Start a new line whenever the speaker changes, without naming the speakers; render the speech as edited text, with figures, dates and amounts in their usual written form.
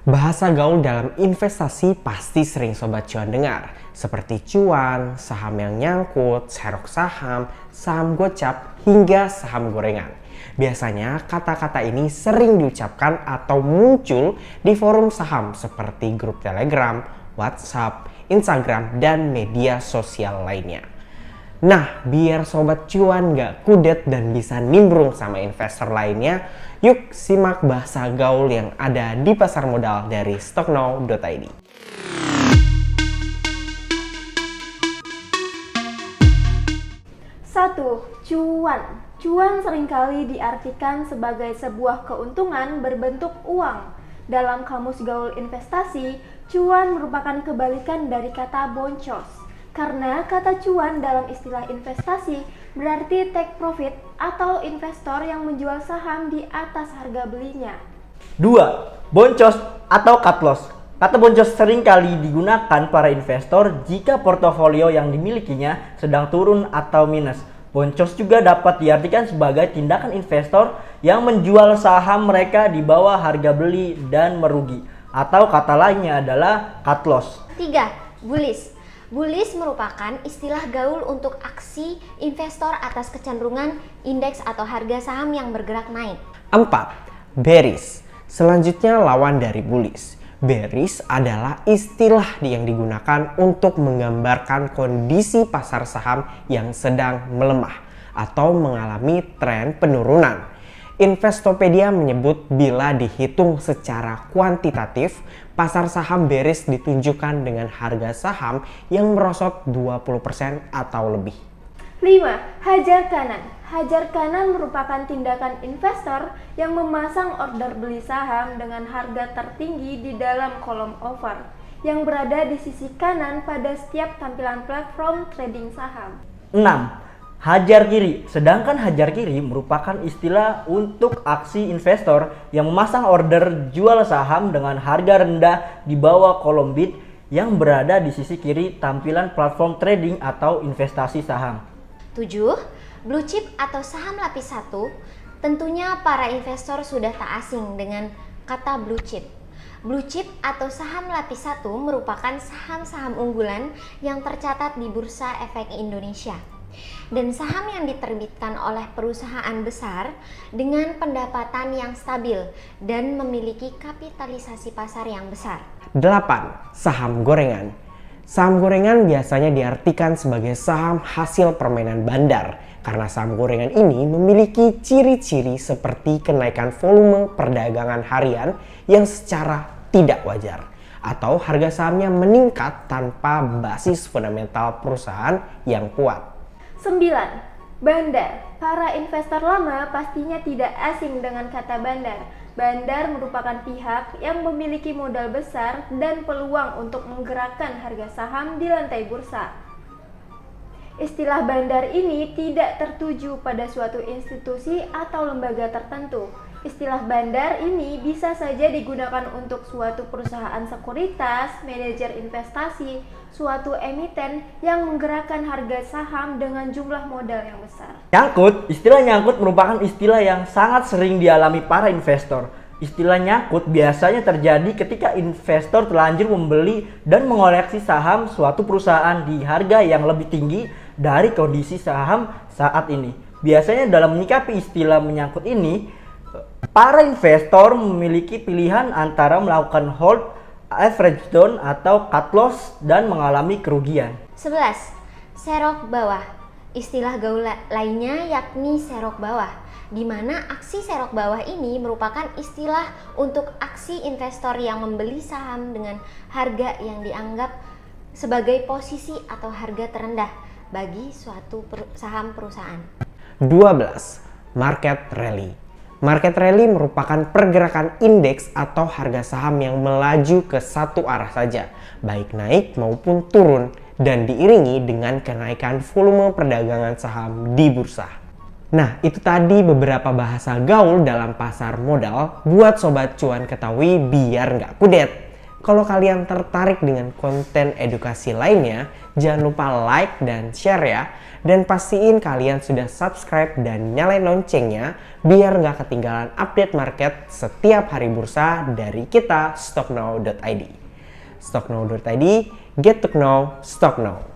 Bahasa gaul dalam investasi pasti sering Sobat Cuan dengar, seperti cuan, saham yang nyangkut, serok saham, saham gocap, hingga saham gorengan. Biasanya kata-kata ini sering diucapkan atau muncul di forum saham seperti grup Telegram, WhatsApp, Instagram, dan media sosial lainnya. Nah, biar Sobat Cuan gak kudet dan bisa nimbrung sama investor lainnya, yuk simak bahasa gaul yang ada di pasar modal dari stocknow.id.
1. Cuan. Cuan seringkali diartikan sebagai sebuah keuntungan berbentuk uang. Dalam kamus gaul investasi, cuan merupakan kebalikan dari kata boncos. Karena kata cuan dalam istilah investasi berarti take profit atau investor yang menjual saham di atas harga belinya.
2. Boncos atau cut loss. Kata boncos seringkali digunakan para investor jika portofolio yang dimilikinya sedang turun atau minus. Boncos juga dapat diartikan sebagai tindakan investor yang menjual saham mereka di bawah harga beli dan merugi. Atau kata lainnya adalah cut loss.
3. Bullish. Bullish merupakan istilah gaul untuk aksi investor atas kecenderungan indeks atau harga saham yang bergerak naik.
4. Bearish. Selanjutnya lawan dari bullish. Bearish adalah istilah yang digunakan untuk menggambarkan kondisi pasar saham yang sedang melemah atau mengalami tren penurunan. Investopedia menyebut bila dihitung secara kuantitatif, pasar saham bearish ditunjukkan dengan harga saham yang merosot 20% atau lebih.
5. Hajar kanan. Hajar kanan merupakan tindakan investor yang memasang order beli saham dengan harga tertinggi di dalam kolom offer yang berada di sisi kanan pada setiap tampilan platform trading saham.
6. Hajar kiri. Sedangkan hajar kiri merupakan istilah untuk aksi investor yang memasang order jual saham dengan harga rendah di bawah kolom bid yang berada di sisi kiri tampilan platform trading atau investasi saham.
7. Blue chip atau saham lapis 1. Tentunya para investor sudah tak asing dengan kata blue chip. Blue chip atau saham lapis 1 merupakan saham-saham unggulan yang tercatat di Bursa Efek Indonesia dan saham yang diterbitkan oleh perusahaan besar dengan pendapatan yang stabil dan memiliki kapitalisasi pasar yang besar.
8. Saham gorengan. Saham gorengan biasanya diartikan sebagai saham hasil permainan bandar karena saham gorengan ini memiliki ciri-ciri seperti kenaikan volume perdagangan harian yang secara tidak wajar atau harga sahamnya meningkat tanpa basis fundamental perusahaan yang kuat.
9. Bandar. Para investor lama pastinya tidak asing dengan kata bandar. Bandar merupakan pihak yang memiliki modal besar dan peluang untuk menggerakkan harga saham di lantai bursa. Istilah bandar ini tidak tertuju pada suatu institusi atau lembaga tertentu. Istilah bandar ini bisa saja digunakan untuk suatu perusahaan sekuritas, manajer investasi, suatu emiten yang menggerakkan harga saham dengan jumlah modal yang besar.
Nyangkut. Istilah nyangkut merupakan istilah yang sangat sering dialami para investor. Istilah nyangkut biasanya terjadi ketika investor terlanjur membeli dan mengoleksi saham suatu perusahaan di harga yang lebih tinggi dari kondisi saham saat ini. Biasanya dalam menyikapi istilah menyangkut ini, para investor memiliki pilihan antara melakukan hold, average down, atau cut loss dan mengalami kerugian.
11. Serok bawah. Istilah gaul lainnya yakni serok bawah, di mana aksi serok bawah ini merupakan istilah untuk aksi investor yang membeli saham dengan harga yang dianggap sebagai posisi atau harga terendah bagi suatu saham perusahaan.
12. Market rally. Market rally merupakan pergerakan indeks atau harga saham yang melaju ke satu arah saja, baik naik maupun turun, dan diiringi dengan kenaikan volume perdagangan saham di bursa. Nah, itu tadi beberapa bahasa gaul dalam pasar modal buat Sobat Cuan ketahui biar nggak kudet. Kalau kalian tertarik dengan konten edukasi lainnya, jangan lupa like dan share ya. Dan pastiin kalian sudah subscribe dan nyalain loncengnya biar nggak ketinggalan update market setiap hari bursa dari kita stocknow.id. Stocknow.id, get to know, stock now.